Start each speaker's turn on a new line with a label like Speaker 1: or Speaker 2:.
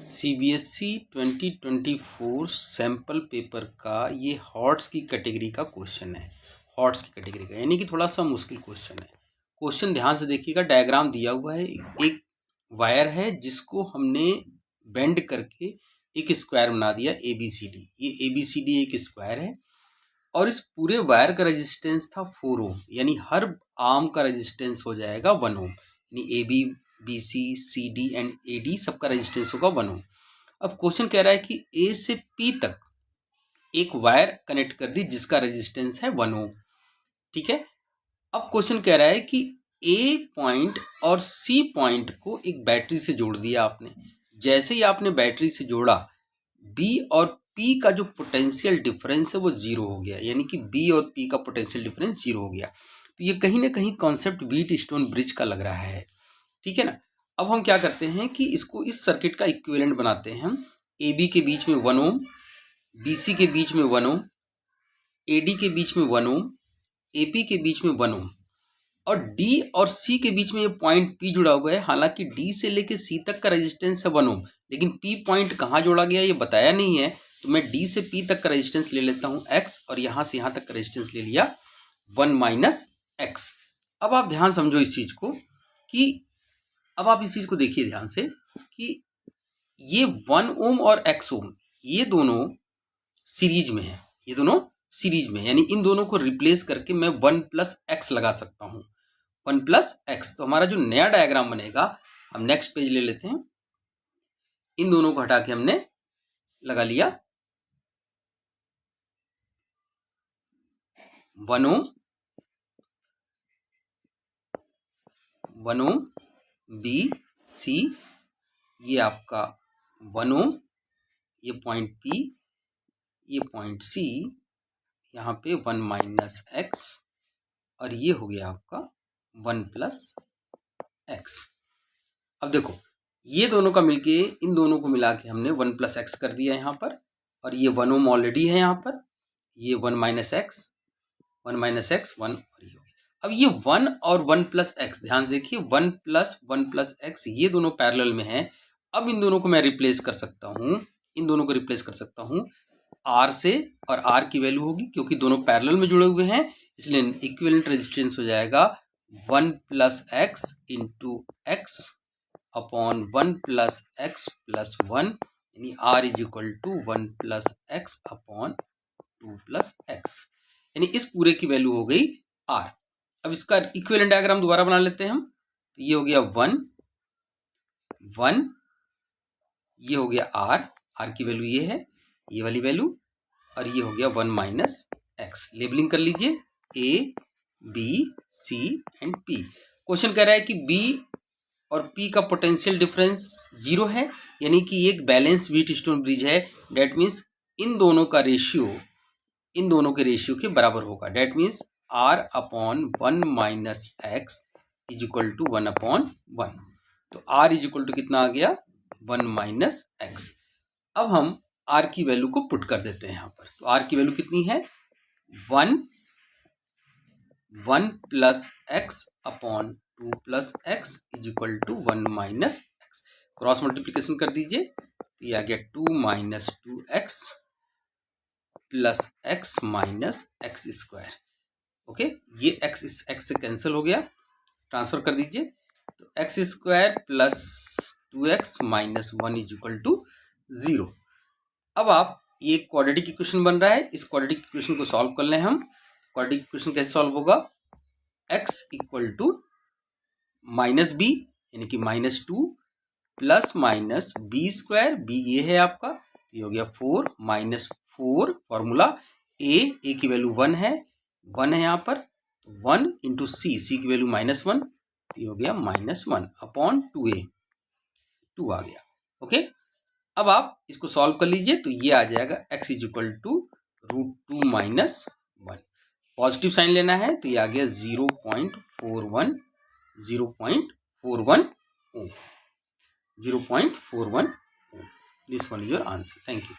Speaker 1: CBSE 2024 sample paper का ये hots की कैटेगरी का क्वेश्चन है। हॉट्स की कैटेगरी का यानी कि थोड़ा सा मुश्किल क्वेश्चन है। क्वेश्चन ध्यान से देखिएगा, डायग्राम दिया हुआ है। एक वायर है जिसको हमने बेंड करके एक स्क्वायर बना दिया ABCD। ये ABCD एक स्क्वायर है और इस पूरे वायर का रेजिस्टेंस था 4 ओम, यानी हर आर्म का रेजिस्टेंस हो जाएगा 1 ओम, यानी AB BC CD and AD सबका रेजिस्टेंस होगा 1 ओम। अब क्वेश्चन कह रहा है कि A से P तक एक वायर कनेक्ट कर दी जिसका रेजिस्टेंस है 1 ओम। ठीक है, अब क्वेश्चन कह रहा है कि A पॉइंट और C पॉइंट को एक बैटरी से जोड़ दिया आपने। जैसे ही आपने बैटरी से जोड़ा, B और P का जो पोटेंशियल डिफरेंस है वो जीरो हो गया, यानी कि B और P का पोटेंशियल डिफरेंस जीरो हो गया। तो ये कहीं ना कहीं कॉन्सेप्ट व्हीट स्टोन ब्रिज का लग रहा है। ठीक है ना। अब हम क्या करते हैं कि इसको इस सर्किट का इक्विवेलेंट बनाते हैं हम। AB के बीच में 1 ओम, BC के बीच में 1 ओम, AD के बीच में 1 ओम, AP के बीच में 1 ओम और D और C के बीच में ये पॉइंट P जुड़ा हुआ है। हालांकि D से लेके C तक का रेजिस्टेंस है 1 ओम, लेकिन P पॉइंट कहाँ जोड़ा गया ये बताया नहीं है, तो मैं D से P तक का रेजिस्टेंस ले लेता हूँ X और यहाँ से यहाँ तक का रेजिस्टेंस ले लिया 1 माइनस X। अब आप ध्यान समझो इस चीज को कि अब आप इस चीज को देखिए ध्यान से कि ये 1 ओम और X ओम ये दोनों सीरीज में है, ये दोनों सीरीज में, यानी इन दोनों को रिप्लेस करके मैं 1 प्लस एक्स लगा सकता हूं। 1 प्लस एक्स, तो हमारा जो नया डायग्राम बनेगा, हम नेक्स्ट पेज ले लेते हैं। इन दोनों को हटा के हमने लगा लिया 1 ओम, 1 ओम बी सी, ये आपका 1 ओम, ये पॉइंट P, ये पॉइंट C, यहाँ पे 1 माइनस एक्स और ये हो गया आपका 1 प्लस एक्स। अब देखो ये दोनों का मिलके इन दोनों को मिला के हमने 1 प्लस एक्स कर दिया यहाँ पर, और ये 1 ओम ऑलरेडी है यहाँ पर, ये 1 माइनस एक्स, 1 माइनस एक्स 1 और ये हो गया। अब ये 1 और 1 प्लस एक्स, ध्यान देखिए 1 प्लस एक्स ये दोनों पैरेलल में हैं। अब इन दोनों को मैं रिप्लेस कर सकता हूँ, इन दोनों को रिप्लेस कर सकता हूँ R से, और R की वैल्यू होगी क्योंकि दोनों पैरेलल में जुड़े हुए हैं, इसलिए इक्विवेलेंट रेजिस्टेंस हो जाएगा 1 plus x into x upon 1 plus x plus 1, यानी R is equal to 1 plus x upon 2 plus x, यानी इस पूरे की वैल्यू हो गई R। अब इसका इक्विवेलेंट डायग्राम दोबारा बना लेते हैं हम। तो ये हो गया 1 1, ये हो गया R की वैल्यू ये है, ये वाली वैल्यू, और ये हो गया 1 माइनस एक्स। लेबलिंग कर लीजिए A B C and P। Question कह रहा है कि B और P का पोटेंशियल डिफरेंस जीरो है, यानी कि एक बैलेंस व्हीट स्टोन ब्रिज है। डेट मीन्स इन दोनों का रेशियो इन दोनों के रेशियो के बराबर होगा। That means R upon 1 minus x is equal to 1 upon 1। तो R इज इक्वल टू कितना आ गया 1 माइनस एक्स। अब हम R की वैल्यू को पुट कर देते हैं यहाँ पर। तो R की वैल्यू कितनी है 1 plus x upon 2 plus x is equal to 1 minus x. Cross multiplication कर दीजिए, तो ये आ गया 2 minus 2x plus x minus x square. Okay, ये x इस x से कैंसिल हो गया, ट्रांसफर कर दीजिए। तो x square plus 2x minus 1 is equal to 0। अब आप ये क्वाड्रेटिक इक्वेशन बन रहा है, इस क्वाड्रेटिक इक्वेशन को सॉल्व कर लें हम। क्वाड्रेटिक इक्वेशन कैसे सॉल्व होगा, x equal to minus B यानी कि minus 2 plus minus B square, B ये है आपका, ये हो गया 4 माइनस 4, फॉर्मूला a की वैल्यू 1 है यहाँ पर, 1 इंटू सी की वैल्यू -1, तो ये हो गया -1 अपॉन 2a, 2 आ गया। ओके, अब आप इसको सॉल्व कर लीजिए, तो ये आ जाएगा x is equal to √2 minus 1। Positive sign लेना है, तो ये आ गया 0.41 ohm. This one is your answer. Thank you.